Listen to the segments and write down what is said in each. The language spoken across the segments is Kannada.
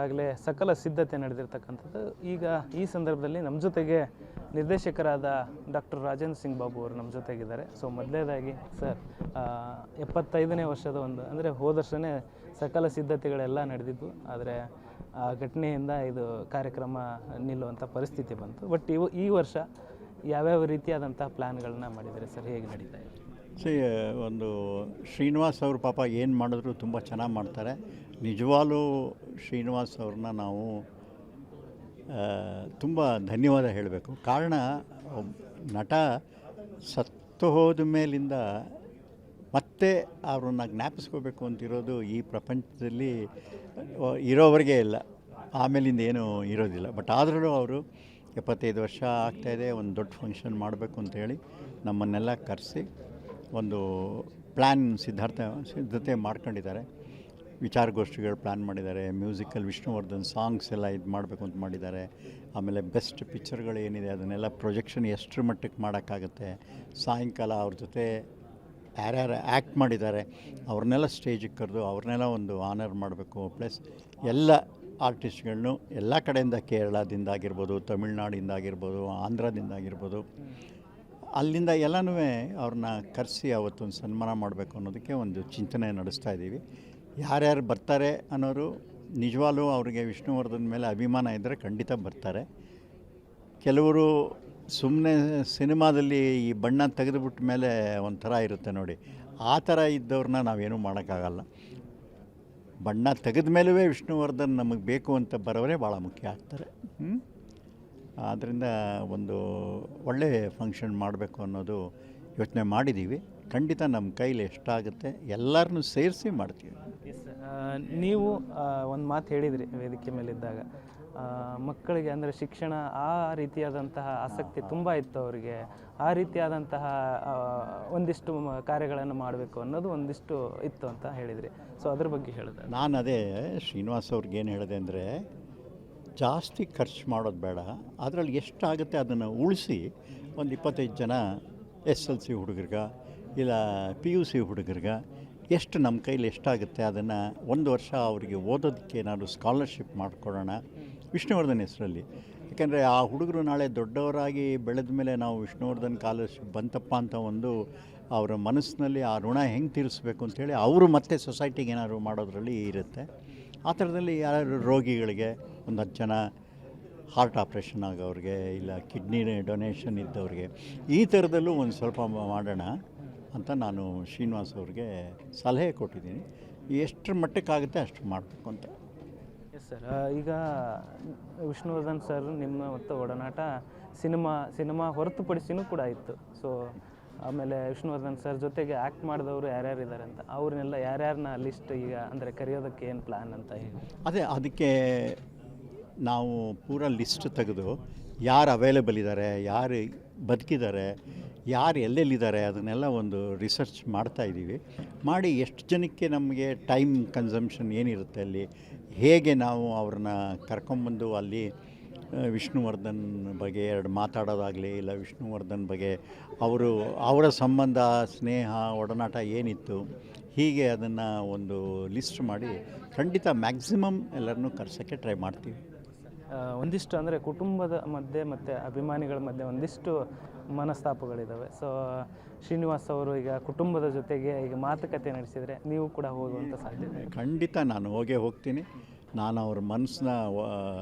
ಆಗಲೇ ಸಕಲ ಸಿದ್ಧತೆ ನಡೆದಿರ್ತಕ್ಕಂಥದ್ದು. ಈಗ ಈ ಸಂದರ್ಭದಲ್ಲಿ ನಮ್ಮ ಜೊತೆಗೆ ನಿರ್ದೇಶಕರಾದ ಡಾಕ್ಟರ್ ರಾಜೇಂದ್ರ ಸಿಂಗ್ ಬಾಬು ಅವರು ನಮ್ಮ ಜೊತೆಗಿದ್ದಾರೆ. ಸೊ ಮೊದಲನೇದಾಗಿ ಸರ್, 75ನೇ ವರ್ಷದ ಒಂದು ಅಂದರೆ ಹೋದ ವರ್ಷವೇ ಸಕಲ ಸಿದ್ಧತೆಗಳೆಲ್ಲ ನಡೆದಿದ್ದು, ಆದರೆ ಆ ಘಟನೆಯಿಂದ ಇದು ಕಾರ್ಯಕ್ರಮ ನಿಲ್ಲುವಂಥ ಪರಿಸ್ಥಿತಿ ಬಂತು. ಬಟ್ ಈ ವರ್ಷ ಯಾವ್ಯಾವ ರೀತಿಯಾದಂಥ ಪ್ಲ್ಯಾನ್ಗಳನ್ನ ಮಾಡಿದ್ದಾರೆ ಸರ್, ಹೇಗೆ ನಡೀತಾ ಇದೆ? ಒಂದು ಶ್ರೀನಿವಾಸ್ ಅವರು ಪಾಪ ಏನು ಮಾಡಿದ್ರು ತುಂಬ ಚೆನ್ನಾಗಿ ಮಾಡ್ತಾರೆ. ನಿಜವಾಗ್ಲೂ ಶ್ರೀನಿವಾಸ್ ಅವ್ರನ್ನ ನಾವು ತುಂಬ ಧನ್ಯವಾದ ಹೇಳಬೇಕು. ಕಾರಣ ನಟ ಸತ್ತು ಹೋದ ಮೇಲಿಂದ ಮತ್ತೆ ಅವ್ರನ್ನ ಜ್ಞಾಪಿಸ್ಕೋಬೇಕು ಅಂತಿರೋದು ಈ ಪ್ರಪಂಚದಲ್ಲಿ ಇರೋವರೆಗೆ ಇಲ್ಲ, ಆಮೇಲಿಂದ ಏನೂ ಇರೋದಿಲ್ಲ. ಬಟ್ ಆದರೂ ಅವರು 75 ವರ್ಷ ಆಗ್ತಾಯಿದೆ, ಒಂದು ದೊಡ್ಡ ಫಂಕ್ಷನ್ ಮಾಡಬೇಕು ಅಂತೇಳಿ ನಮ್ಮನ್ನೆಲ್ಲ ಕರೆಸಿ ಒಂದು ಪ್ಲ್ಯಾನ್ ಸಿದ್ಧತೆ ಮಾಡ್ಕೊಂಡಿದ್ದಾರೆ. ವಿಚಾರಗೋಷ್ಠಿಗಳು ಪ್ಲ್ಯಾನ್ ಮಾಡಿದ್ದಾರೆ, ಮ್ಯೂಸಿಕಲ್ ವಿಷ್ಣುವರ್ಧನ್ ಸಾಂಗ್ಸ್ ಎಲ್ಲ ಇದು ಮಾಡಬೇಕು ಅಂತ ಮಾಡಿದ್ದಾರೆ. ಆಮೇಲೆ ಬೆಸ್ಟ್ ಪಿಕ್ಚರ್ಗಳು ಏನಿದೆ ಅದನ್ನೆಲ್ಲ ಪ್ರೊಜೆಕ್ಷನ್ ಎಷ್ಟರ ಮಟ್ಟಕ್ಕೆ ಮಾಡೋಕ್ಕಾಗುತ್ತೆ, ಸಾಯಂಕಾಲ ಅವ್ರ ಜೊತೆ ಯಾರ್ಯಾರು ಆ್ಯಕ್ಟ್ ಮಾಡಿದ್ದಾರೆ ಅವ್ರನ್ನೆಲ್ಲ ಸ್ಟೇಜಿಗೆ ಕರೆದು ಅವ್ರನ್ನೆಲ್ಲ ಒಂದು ಆನರ್ ಮಾಡಬೇಕು. ಪ್ಲಸ್ ಎಲ್ಲ ಆರ್ಟಿಸ್ಟ್ಗಳನ್ನೂ ಎಲ್ಲ ಕಡೆಯಿಂದ, ಕೇರಳದಿಂದ ಆಗಿರ್ಬೋದು, ತಮಿಳ್ನಾಡಿಂದ ಆಗಿರ್ಬೋದು, ಆಂಧ್ರದಿಂದ ಆಗಿರ್ಬೋದು, ಅಲ್ಲಿಂದ ಎಲ್ಲನೂ ಅವ್ರನ್ನ ಕರೆಸಿ ಅವತ್ತೊಂದು ಸನ್ಮಾನ ಮಾಡಬೇಕು ಅನ್ನೋದಕ್ಕೆ ಒಂದು ಚಿಂತನೆ ನಡೆಸ್ತಾ ಇದ್ದೀವಿ. ಯಾರ್ಯಾರು ಬರ್ತಾರೆ ಅನ್ನೋರು ನಿಜವಾಗ್ಲೂ ಅವ್ರಿಗೆ ವಿಷ್ಣುವರ್ಧನ್ ಮೇಲೆ ಅಭಿಮಾನ ಇದ್ದರೆ ಖಂಡಿತ ಬರ್ತಾರೆ. ಕೆಲವರು ಸುಮ್ಮನೆ ಸಿನಿಮಾದಲ್ಲಿ ಈ ಬಣ್ಣ ತೆಗೆದುಬಿಟ್ಟ ಮೇಲೆ ಒಂಥರ ಇರುತ್ತೆ ನೋಡಿ, ಆ ಥರ ಇದ್ದವ್ರನ್ನ ನಾವೇನೂ ಮಾಡೋಕ್ಕಾಗಲ್ಲ. ಬಣ್ಣ ತೆಗೆದ ಮೇಲೂ ವಿಷ್ಣುವರ್ಧನ್ ನಮಗೆ ಬೇಕು ಅಂತ ಬರೋರೇ ಭಾಳ ಮುಖ್ಯ ಆಗ್ತಾರೆ. ಆದ್ದರಿಂದ ಒಂದು ಒಳ್ಳೆಯ ಫಂಕ್ಷನ್ ಮಾಡಬೇಕು ಅನ್ನೋದು ಯೋಚನೆ ಮಾಡಿದ್ದೀವಿ. ಖಂಡಿತ ನಮ್ಮ ಕೈಲಿ ಎಷ್ಟಾಗುತ್ತೆ ಎಲ್ಲರನ್ನೂ ಸೇರಿಸಿ ಮಾಡ್ತೀವಿ. ನೀವು ಒಂದು ಮಾತು ಹೇಳಿದ್ರಿ ವೇದಿಕೆ ಮೇಲಿದ್ದಾಗ, ಮಕ್ಕಳಿಗೆ ಅಂದರೆ ಶಿಕ್ಷಣ ಆ ರೀತಿಯಾದಂತಹ ಆಸಕ್ತಿ ತುಂಬ ಇತ್ತು ಅವರಿಗೆ, ಆ ರೀತಿಯಾದಂತಹ ಒಂದಿಷ್ಟು ಕಾರ್ಯಗಳನ್ನು ಮಾಡಬೇಕು ಅನ್ನೋದು ಒಂದಿಷ್ಟು ಇತ್ತು ಅಂತ ಹೇಳಿದ್ರಿ. ಸೊ ಅದ್ರ ಬಗ್ಗೆ ಹೇಳಿದೆ ನಾನು. ಅದೇ ಶ್ರೀನಿವಾಸ್ ಅವ್ರಿಗೆ ಏನು ಹೇಳಿದೆ ಅಂದರೆ, ಜಾಸ್ತಿ ಖರ್ಚು ಮಾಡೋದು ಬೇಡ, ಅದರಲ್ಲಿ ಎಷ್ಟಾಗುತ್ತೆ ಅದನ್ನು ಉಳಿಸಿ ಒಂದು 25 ಜನ SLC ಹುಡುಗರಿಗೆ ಇಲ್ಲ PUC ಹುಡುಗರಿಗೆ ಎಷ್ಟು ನಮ್ಮ ಕೈಲಿ ಎಷ್ಟಾಗುತ್ತೆ ಅದನ್ನು ಒಂದು ವರ್ಷ ಅವರಿಗೆ ಓದೋದಕ್ಕೆ ಏನಾದರೂ ಸ್ಕಾಲರ್ಶಿಪ್ ಮಾಡಿಕೊಡೋಣ ವಿಷ್ಣುವರ್ಧನ್ ಹೆಸರಲ್ಲಿ. ಯಾಕೆಂದರೆ ಆ ಹುಡುಗರು ನಾಳೆ ದೊಡ್ಡವರಾಗಿ ಬೆಳೆದ ಮೇಲೆ ನಾವು ವಿಷ್ಣುವರ್ಧನ್ ಸ್ಕಾಲರ್ಶಿಪ್ ಬಂತಪ್ಪ ಅಂತ ಒಂದು ಅವರ ಮನಸ್ಸಿನಲ್ಲಿ ಆ ಋಣ ಹೆಂಗೆ ತೀರಿಸ್ಬೇಕು ಅಂಥೇಳಿ ಅವರು ಮತ್ತೆ ಸೊಸೈಟಿಗೆ ಏನಾದ್ರು ಮಾಡೋದ್ರಲ್ಲಿ ಇರುತ್ತೆ. ಆ ಥರದಲ್ಲಿ ಯಾರು ರೋಗಿಗಳಿಗೆ ಒಂದು 10 ಜನ ಹಾರ್ಟ್ ಆಪ್ರೇಷನ್ ಆಗೋರಿಗೆ ಇಲ್ಲ ಕಿಡ್ನಿ ಡೊನೇಷನ್ ಇದ್ದವ್ರಿಗೆ ಈ ಥರದಲ್ಲೂ ಒಂದು ಸ್ವಲ್ಪ ಮಾಡೋಣ ಅಂತ ನಾನು ಶ್ರೀನಿವಾಸ್ ಅವ್ರಿಗೆ ಸಲಹೆ ಕೊಟ್ಟಿದ್ದೀನಿ. ಎಷ್ಟರ ಮಟ್ಟಕ್ಕಾಗುತ್ತೆ ಅಷ್ಟು ಮಾಡಬೇಕು ಅಂತ. ಎಸ್ ಸರ್, ಈಗ ವಿಷ್ಣುವರ್ಧನ್ ಸರ್ ನಿಮ್ಮ ಮತ್ತು ಒಡನಾಟ ಸಿನಿಮಾ ಹೊರತುಪಡಿಸಿನೂ ಕೂಡ ಇತ್ತು. ಸೊ ಆಮೇಲೆ ವಿಷ್ಣುವರ್ಧನ್ ಸರ್ ಜೊತೆಗೆ ಆ್ಯಕ್ಟ್ ಮಾಡಿದವರು ಯಾರ್ಯಾರು ಇದ್ದಾರೆ ಅಂತ ಅವ್ರನ್ನೆಲ್ಲ ಯಾರ್ಯಾರನ್ನ ಲಿಸ್ಟ್ ಈಗ ಅಂದರೆ ಕರೆಯೋದಕ್ಕೆ ಏನು ಪ್ಲ್ಯಾನ್ ಅಂತ ಹೇಳಿ? ಅದೇ ಅದಕ್ಕೆ ನಾವು ಪೂರ ಲಿಸ್ಟ್ ತೆಗೆದು ಯಾರು ಅವೈಲೇಬಲ್ ಇದ್ದಾರೆ, ಯಾರು ಬದುಕಿದ್ದಾರೆ, ಯಾರು ಎಲ್ಲೆಲ್ಲಿದ್ದಾರೆ ಅದನ್ನೆಲ್ಲ ಒಂದು ರಿಸರ್ಚ್ ಮಾಡ್ತಾಯಿದ್ದೀವಿ. ಮಾಡಿ ಎಷ್ಟು ಜನಕ್ಕೆ ನಮಗೆ ಟೈಮ್ ಕನ್ಸಂಪ್ಷನ್ ಏನಿರುತ್ತೆ, ಅಲ್ಲಿ ಹೇಗೆ ನಾವು ಅವ್ರನ್ನ ಕರ್ಕೊಂಬಂದು ಅಲ್ಲಿ ವಿಷ್ಣುವರ್ಧನ್ ಬಗ್ಗೆ 2 ಮಾತಾಡೋದಾಗಲಿ ಇಲ್ಲ ವಿಷ್ಣುವರ್ಧನ್ ಬಗ್ಗೆ ಅವರ ಸಂಬಂಧ, ಸ್ನೇಹ, ಒಡನಾಟ ಏನಿತ್ತು, ಹೀಗೆ ಅದನ್ನು ಒಂದು ಲಿಸ್ಟ್ ಮಾಡಿ ಖಂಡಿತ ಮ್ಯಾಕ್ಸಿಮಮ್ ಎಲ್ಲರನ್ನೂ ಕರ್ಸೋಕ್ಕೆ ಟ್ರೈ ಮಾಡ್ತೀವಿ. ಒಂದಿಷ್ಟು ಅಂದರೆ ಕುಟುಂಬದ ಮಧ್ಯೆ ಮತ್ತು ಅಭಿಮಾನಿಗಳ ಮಧ್ಯೆ ಒಂದಿಷ್ಟು ಮನಸ್ತಾಪಗಳಿದ್ದಾವೆ. ಸೊ ಶ್ರೀನಿವಾಸ್ ಅವರು ಈಗ ಕುಟುಂಬದ ಜೊತೆಗೆ ಈಗ ಮಾತುಕತೆ ನಡೆಸಿದರೆ ನೀವು ಕೂಡ ಹೋಗುವಂಥ ಸಾಧ್ಯತೆ? ಖಂಡಿತ ನಾನು ಹೋಗ್ತೀನಿ. ನಾನು ಅವ್ರ ಮನಸ್ಸನ್ನ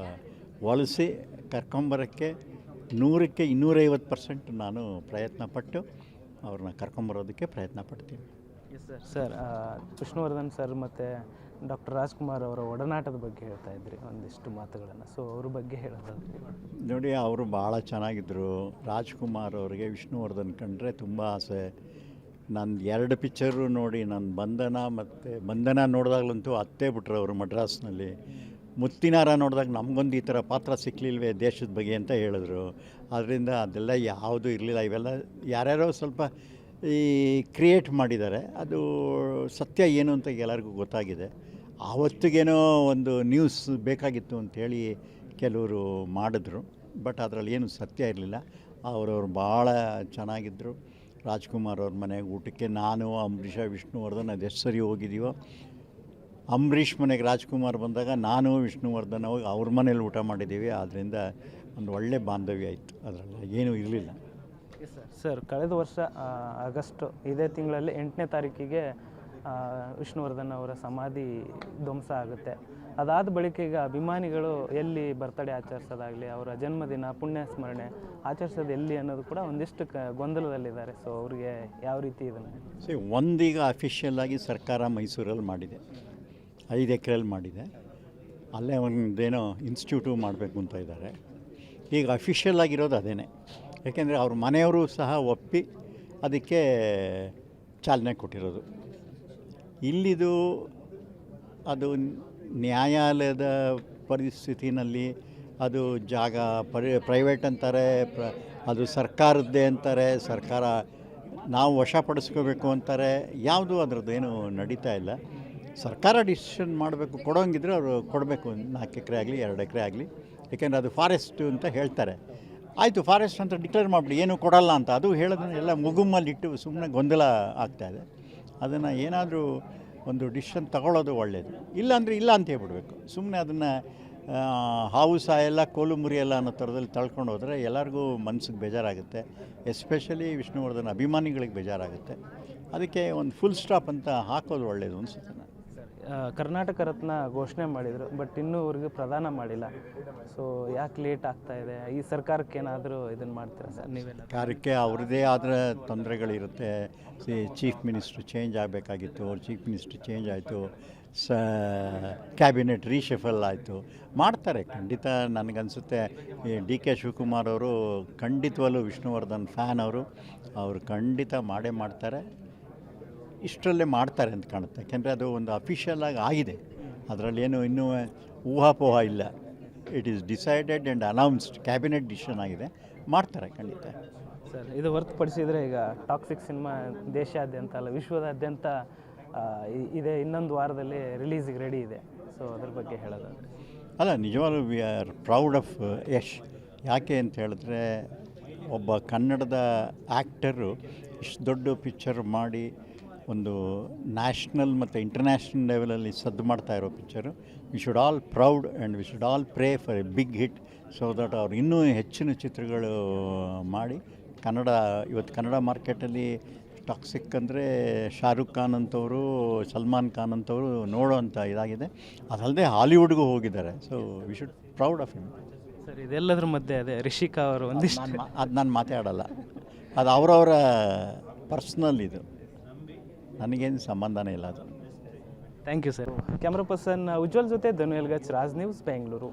ಒಲಿಸಿ ಕರ್ಕೊಂಬರೋಕ್ಕೆ 100ಕ್ಕೆ 250% ನಾನು ಪ್ರಯತ್ನಪಟ್ಟು ಅವ್ರನ್ನ ಕರ್ಕೊಂಬರೋದಕ್ಕೆ ಪ್ರಯತ್ನ ಪಡ್ತೀನಿ. Yes sir. Sir, Vishnuvardhan sir ಮತ್ತು ಡಾಕ್ಟರ್ ರಾಜ್ಕುಮಾರ್ ಅವರ ಒಡನಾಟದ ಬಗ್ಗೆ ಹೇಳ್ತಾ ಇದ್ರಿ ಒಂದಿಷ್ಟು ಮಾತುಗಳನ್ನು. ಸೊ ಅವ್ರ ಬಗ್ಗೆ ಹೇಳೋದಾದ್ರೆ ನೋಡಿ, ಅವರು ಭಾಳ ಚೆನ್ನಾಗಿದ್ದರು. ರಾಜ್ಕುಮಾರ್ ಅವರಿಗೆ ವಿಷ್ಣುವರ್ಧನ್ ಕಂಡ್ರೆ ತುಂಬ ಆಸೆ. ನಾನು 2 ಪಿಕ್ಚರು ನೋಡಿ, ನಾನು ಬಂಧನ ನೋಡಿದಾಗಲಂತೂ ಅತ್ತೇ ಬಿಟ್ರು ಅವರು ಮಡ್ರಾಸ್ನಲ್ಲಿ. ಮುತ್ತಿನಾರ ನೋಡಿದಾಗ ನಮಗೊಂದು ಈ ಥರ ಪಾತ್ರ ಸಿಕ್ಕಲಿಲ್ವೇ ದೇಶದ ಬಗ್ಗೆ ಅಂತ ಹೇಳಿದ್ರು. ಆದ್ದರಿಂದ ಅದೆಲ್ಲ ಯಾವುದೂ ಇರಲಿಲ್ಲ. ಇವೆಲ್ಲ ಯಾರ್ಯಾರೋ ಸ್ವಲ್ಪ ಈ ಕ್ರಿಯೇಟ್ ಮಾಡಿದ್ದಾರೆ. ಅದು ಸತ್ಯ ಏನು ಅಂತ ಎಲ್ಲರಿಗೂ ಗೊತ್ತಾಗಿದೆ. ಆವತ್ತಿಗೇನೋ ಒಂದು ನ್ಯೂಸ್ ಬೇಕಾಗಿತ್ತು ಅಂಥೇಳಿ ಕೆಲವರು ಮಾಡಿದ್ರು, ಬಟ್ ಅದರಲ್ಲಿ ಏನು ಸತ್ಯ ಇರಲಿಲ್ಲ. ಅವರವ್ರು ಭಾಳ ಚೆನ್ನಾಗಿದ್ದರು. ರಾಜ್ಕುಮಾರ್ ಅವ್ರ ಮನೆಗೆ ಊಟಕ್ಕೆ ನಾನು, ಅಂಬರೀಷ, ವಿಷ್ಣುವರ್ಧನ್ ಅದೆಷ್ಟು ಸರಿ ಹೋಗಿದ್ದೀವೋ. ಅಂಬರೀಷ್ ಮನೆಗೆ ರಾಜ್ಕುಮಾರ್ ಬಂದಾಗ ನಾನು ವಿಷ್ಣುವರ್ಧನ್ ಹೋಗಿ ಅವ್ರ ಮನೇಲಿ ಊಟ ಮಾಡಿದ್ದೀವಿ. ಆದ್ದರಿಂದ ಒಂದು ಒಳ್ಳೆ ಬಾಂಧವ್ಯ ಇತ್ತು, ಅದರಲ್ಲಿ ಏನೂ ಇರಲಿಲ್ಲ. ಸರ್ ಕಳೆದ ವರ್ಷ ಆಗಸ್ಟ್ ಇದೇ ತಿಂಗಳಲ್ಲಿ 8ನೇ ತಾರೀಕಿಗೆ ವಿಷ್ಣುವರ್ಧನ್ ಅವರ ಸಮಾಧಿ ಧ್ವಂಸ ಆಗುತ್ತೆ. ಅದಾದ ಬಳಿಕ ಈಗ ಅಭಿಮಾನಿಗಳು ಎಲ್ಲಿ ಬರ್ತಡೇ ಆಚರಿಸೋದಾಗಲಿ, ಅವರ ಜನ್ಮದಿನ ಪುಣ್ಯ ಸ್ಮರಣೆ ಆಚರಿಸೋದು ಎಲ್ಲಿ ಅನ್ನೋದು ಕೂಡ ಒಂದಿಷ್ಟು ಗೊಂದಲದಲ್ಲಿದ್ದಾರೆ. ಸೊ ಅವ್ರಿಗೆ ಯಾವ ರೀತಿ ಇದನ್ನು ಒಂದೀಗ ಅಫಿಷಿಯಲ್ ಆಗಿ ಸರ್ಕಾರ ಮೈಸೂರಲ್ಲಿ ಮಾಡಿದೆ, 5 ಎಕರೆಯಲ್ಲಿ ಮಾಡಿದೆ. ಅಲ್ಲೇ ಒಂದೇನೋ ಇನ್ಸ್ಟಿಟ್ಯೂಟು ಮಾಡಬೇಕು ಅಂತ ಇದ್ದಾರೆ. ಈಗ ಅಫಿಷಿಯಲ್ ಆಗಿರೋದು ಅದೇನೆ, ಯಾಕೆಂದರೆ ಅವ್ರ ಮನೆಯವರು ಸಹ ಒಪ್ಪಿ ಅದಕ್ಕೆ ಚಾಲನೆ ಕೊಟ್ಟಿರೋದು. ಇಲ್ಲಿದು ಅದು ನ್ಯಾಯಾಲಯದ ಪರಿಸ್ಥಿತಿನಲ್ಲಿ ಅದು ಜಾಗ ಪ್ರೈವೇಟ್ ಅಂತಾರೆ, ಅದು ಸರ್ಕಾರದ್ದೇ ಅಂತಾರೆ, ಸರ್ಕಾರ ನಾವು ವಶಪಡಿಸ್ಕೋಬೇಕು ಅಂತಾರೆ. ಯಾವುದು ಅದರದ್ದೇನು ನಡೀತಾ ಇಲ್ಲ. ಸರ್ಕಾರ ಡಿಸಿಷನ್ ಮಾಡಬೇಕು, ಕೊಡೋಂಗಿದ್ರೆ ಅವರು ಕೊಡಬೇಕು, 4 ಎಕರೆ ಆಗಲಿ 2 ಎಕರೆ ಆಗಲಿ. ಏಕೆಂದರೆ ಅದು ಫಾರೆಸ್ಟು ಅಂತ ಹೇಳ್ತಾರೆ. ಆಯಿತು, ಫಾರೆಸ್ಟ್ ಅಂತ ಡಿಕ್ಲೇರ್ ಮಾಡಿಬಿಡಿ, ಏನೂ ಕೊಡಲ್ಲ ಅಂತ. ಅದು ಹೇಳೋದನ್ನ ಎಲ್ಲ ಮುಗುಮಲ್ಲಿಟ್ಟು ಸುಮ್ಮನೆ ಗೊಂದಲ ಆಗ್ತಾಯಿದೆ. ಅದನ್ನು ಏನಾದರೂ ಒಂದು ಡಿಸಿಷನ್ ತಗೊಳ್ಳೋದು ಒಳ್ಳೆಯದು. ಇಲ್ಲಾಂದರೆ ಇಲ್ಲ ಅಂತ ಹೇಳ್ಬಿಡ್ಬೇಕು. ಸುಮ್ಮನೆ ಅದನ್ನು ಹಾವು ಸಾಯಲ್ಲ ಕೋಲು ಮುರಿಯಲ್ಲ ಅನ್ನೋ ಥರದಲ್ಲಿ ತಳ್ಕೊಂಡು ಹೋದರೆ ಎಲ್ಲರಿಗೂ ಮನಸ್ಸಿಗೆ ಬೇಜಾರಾಗುತ್ತೆ. ಎಸ್ಪೆಷಲಿ ವಿಷ್ಣುವರ್ಧನ್ ಅಭಿಮಾನಿಗಳಿಗೆ ಬೇಜಾರಾಗುತ್ತೆ. ಅದಕ್ಕೆ ಒಂದು ಫುಲ್ ಸ್ಟಾಪ್ ಅಂತ ಹಾಕೋದು ಒಳ್ಳೆಯದು ಅನಿಸುತ್ತೆ. ಕರ್ನಾಟಕ ರತ್ನ ಘೋಷಣೆ ಮಾಡಿದರು, ಬಟ್ ಇನ್ನೂವರೆಗೂ ಪ್ರದಾನ ಮಾಡಿಲ್ಲ. ಸೊ ಯಾಕೆ ಲೇಟ್ ಆಗ್ತಾ ಇದೆ? ಈ ಸರ್ಕಾರಕ್ಕೆ ಏನಾದರೂ ಇದನ್ನು ಮಾಡ್ತೀರಾ ಸರ್ ನೀವೆಲ್ಲ? ಸರ್ಕಾರಕ್ಕೆ ಅವ್ರದ್ದೇ ಆದ ತೊಂದರೆಗಳಿರುತ್ತೆ. ಚೀಫ್ ಮಿನಿಸ್ಟ್ರು ಚೇಂಜ್ ಆಗಬೇಕಾಗಿತ್ತು, ಅವ್ರ ಚೀಫ್ ಮಿನಿಸ್ಟ್ರು ಚೇಂಜ್ ಆಯಿತು, ಕ್ಯಾಬಿನೆಟ್ ರೀಶಫಲ್ ಆಯಿತು. ಮಾಡ್ತಾರೆ ಖಂಡಿತ. ನನಗನ್ಸುತ್ತೆ ಈ ಡಿ.ಕೆ. ಶಿವಕುಮಾರ್ ಅವರು ಖಂಡಿತವಲ್ಲೂ ವಿಷ್ಣುವರ್ಧನ್ ಫ್ಯಾನ್ ಅವರು ಖಂಡಿತ ಮಾಡೇ ಮಾಡ್ತಾರೆ. ಇಷ್ಟರಲ್ಲೇ ಮಾಡ್ತಾರೆ ಅಂತ ಕಾಣುತ್ತೆ. ಯಾಕೆಂದರೆ ಅದು ಒಂದು ಅಫಿಷಿಯಲ್ ಆಗಿ ಆಗಿದೆ, ಅದರಲ್ಲಿ ಏನು ಇನ್ನೂ ಊಹಾಪೋಹ ಇಲ್ಲ. It is decided and announced, cabinet decision ಆಗಿದೆ, ಮಾಡ್ತಾರೆ ಖಂಡಿತ. ಸರ್ ಇದು ಹೊರತುಪಡಿಸಿದರೆ ಈಗ ಟಾಕ್ಸಿಕ್ ಸಿನಿಮಾ ದೇಶಾದ್ಯಂತ ಅಲ್ಲ ವಿಶ್ವದಾದ್ಯಂತ ಇದೆ, ಇನ್ನೊಂದು ವಾರದಲ್ಲಿ ರಿಲೀಸಿಗೆ ರೆಡಿ ಇದೆ. ಸೊ ಅದ್ರ ಬಗ್ಗೆ ಹೇಳೋದಾದರೆ ಅಲ್ಲ, ನಿಜವಾಗ್ಲೂ we are proud of Yash. ಯಾಕೆ ಅಂತ ಹೇಳಿದ್ರೆ ಒಬ್ಬ ಕನ್ನಡದ ಆ್ಯಕ್ಟರು ಇಷ್ಟು ದೊಡ್ಡ ಪಿಕ್ಚರ್ ಮಾಡಿ ಒಂದು ನ್ಯಾಷನಲ್ ಮತ್ತು ಇಂಟರ್ನ್ಯಾಷನಲ್ ಲೆವೆಲಲ್ಲಿ ಸದ್ದು ಮಾಡ್ತಾ ಇರೋ picture. We should all proud and we should all pray for a big hit, so that ಅವ್ರು ಇನ್ನೂ ಹೆಚ್ಚಿನ ಚಿತ್ರಗಳು ಮಾಡಿ ಇವತ್ತು ಕನ್ನಡ ಮಾರ್ಕೆಟಲ್ಲಿ ಟಾಕ್ಸಿಕ್ ಅಂದರೆ ಶಾರುಖ್ ಖಾನ್ ಅಂತವರು, ಸಲ್ಮಾನ್ ಖಾನ್ ಅಂತವರು ನೋಡೋವಂಥ ಇದಾಗಿದೆ. ಅದಲ್ಲದೆ ಹಾಲಿವುಡ್ಗೂ ಹೋಗಿದ್ದಾರೆ. So we should proud of him. Sir ಇದೆಲ್ಲದ್ರ ಮಧ್ಯೆ ಅದೇ ರಿಷಿಕಾ ಅವರು ಒಂದಿಷ್ಟು ಅದು ನಾನು ಮಾತಾಡಲ್ಲ, ಅದು ಅವರವರ ಪರ್ಸ್ನಲ್, ಇದು ನನಗೇನು ಸಂಬಂಧನೇ ಇಲ್ಲ ಅದು. Thank you sir. Camera person Ujwal ಜೊತೆ ಧನು ಎಲ್ಗಚ್, ರಾಜ್ ನ್ಯೂಸ್, ಬೆಂಗಳೂರು.